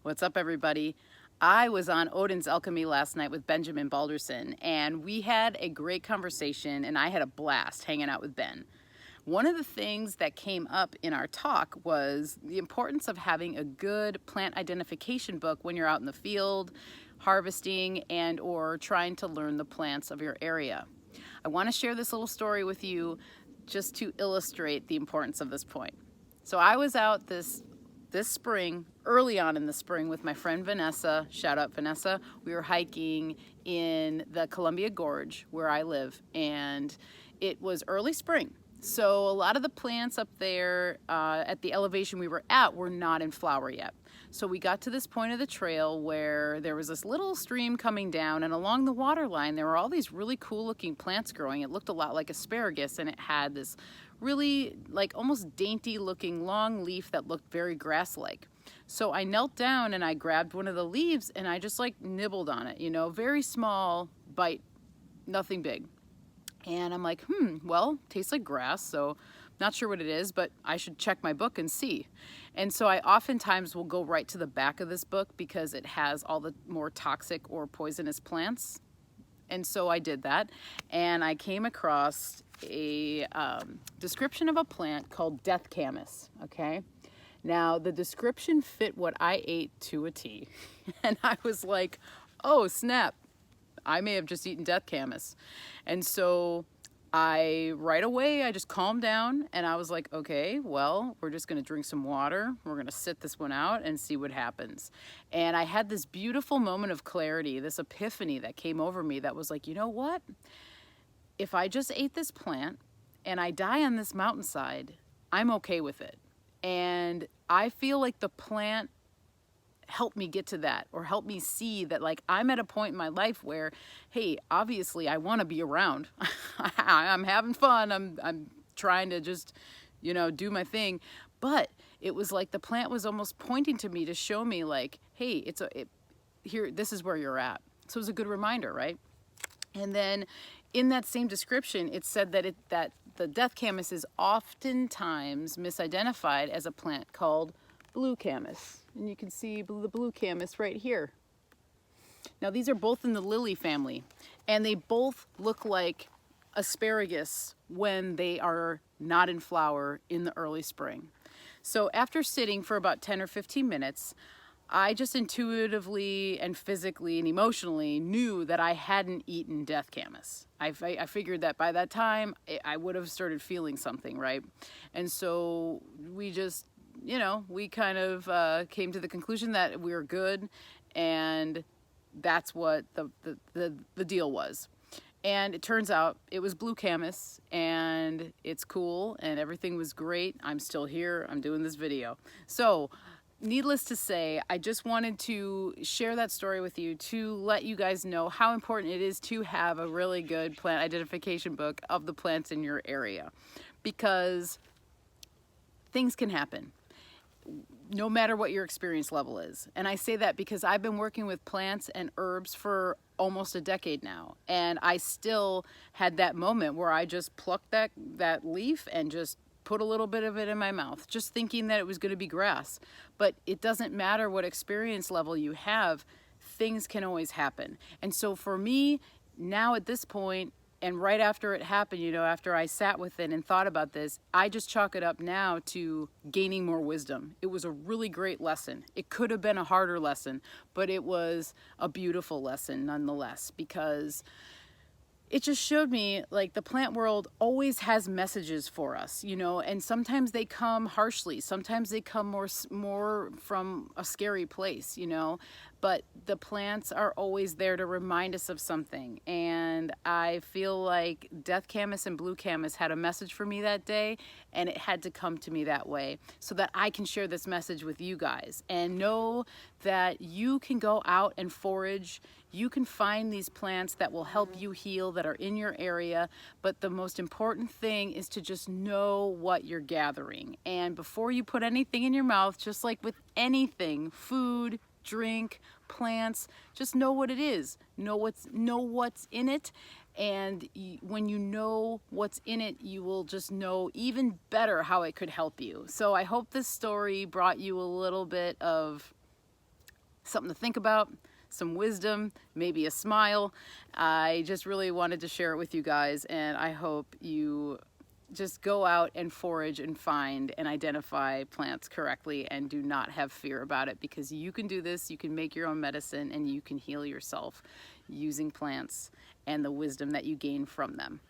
What's up, everybody? I was on Odin's Alchemy last night with Benjamin Balderson, and we had a great conversation, and I had a blast hanging out with Ben. One of the things that came up in our talk was the importance of having a good plant identification book when you're out in the field, harvesting, and or trying to learn the plants of your area. I want to share this little story with you just to illustrate the importance of this point. So I was out this spring, early on in the spring, with my friend Vanessa. Shout out Vanessa. We were hiking in the Columbia Gorge where I live, and it was early spring. So a lot of the plants up there at the elevation we were at were not in flower yet. So we got to this point of the trail where there was this little stream coming down, and along the water line there were all these really cool looking plants growing. It looked a lot like asparagus, and it had this really like almost dainty looking long leaf that looked very grass-like. So I knelt down and I grabbed one of the leaves and I just like nibbled on it, you know, very small bite, nothing big. And I'm like, well, tastes like grass, so not sure what it is, but I should check my book and see. And so I oftentimes will go right to the back of this book because it has all the more toxic or poisonous plants. And so I did that, and I came across a description of a plant called death camas, okay? Now, the description fit what I ate to a T, and I was like, oh, snap. I may have just eaten death camas. And so right away, I just calmed down and I was like, okay, well, we're just gonna drink some water. We're gonna sit this one out and see what happens. And I had this beautiful moment of clarity, this epiphany that came over me that was like, you know what? If I just ate this plant and I die on this mountainside, I'm okay with it. And I feel like the plant help me get to that, or help me see that like I'm at a point in my life where, hey, obviously I want to be around. I'm having fun. I'm trying to just, you know, do my thing. But it was like the plant was almost pointing to me to show me like, hey, here, this is where you're at. So it was a good reminder, right? And then in that same description, it said that that the death camas is oftentimes misidentified as a plant called blue camas. And you can see the blue camas right here. Now these are both in the lily family, and they both look like asparagus when they are not in flower in the early spring. So after sitting for about 10 or 15 minutes, I just intuitively and physically and emotionally knew that I hadn't eaten death camas. I figured that by that time I would have started feeling something, right? And so we just, you know, we kind of came to the conclusion that we were good, and that's what the deal was. And it turns out it was blue camas, and it's cool, and everything was great. I'm still here. I'm doing this video. So needless to say, I just wanted to share that story with you to let you guys know how important it is to have a really good plant identification book of the plants in your area, because things can happen no matter what your experience level is. And I say that because I've been working with plants and herbs for almost a decade now, and I still had that moment where I just plucked that leaf and just put a little bit of it in my mouth, just thinking that it was going to be grass. But it doesn't matter what experience level you have, things can always happen. And so for me, now at this point, and right after it happened, you know, after I sat with it and thought about this, I just chalk it up now to gaining more wisdom. It was a really great lesson. It could have been a harder lesson, but it was a beautiful lesson nonetheless, because it just showed me like the plant world always has messages for us, you know, and sometimes they come harshly, sometimes they come more from a scary place, you know, but the plants are always there to remind us of something. And I feel like death camas and blue camas had a message for me that day, and it had to come to me that way so that I can share this message with you guys and know that you can go out and forage. You can find these plants that will help you heal, that are in your area, but the most important thing is to just know what you're gathering. And before you put anything in your mouth, just like with anything, food, drink, plants, just know what it is. Know what's in it, and when you know what's in it, you will just know even better how it could help you. So I hope this story brought you a little bit of something to think about, some wisdom, maybe a smile. I just really wanted to share it with you guys, and I hope you just go out and forage and find and identify plants correctly and do not have fear about it, because you can do this. You can make your own medicine and you can heal yourself using plants and the wisdom that you gain from them.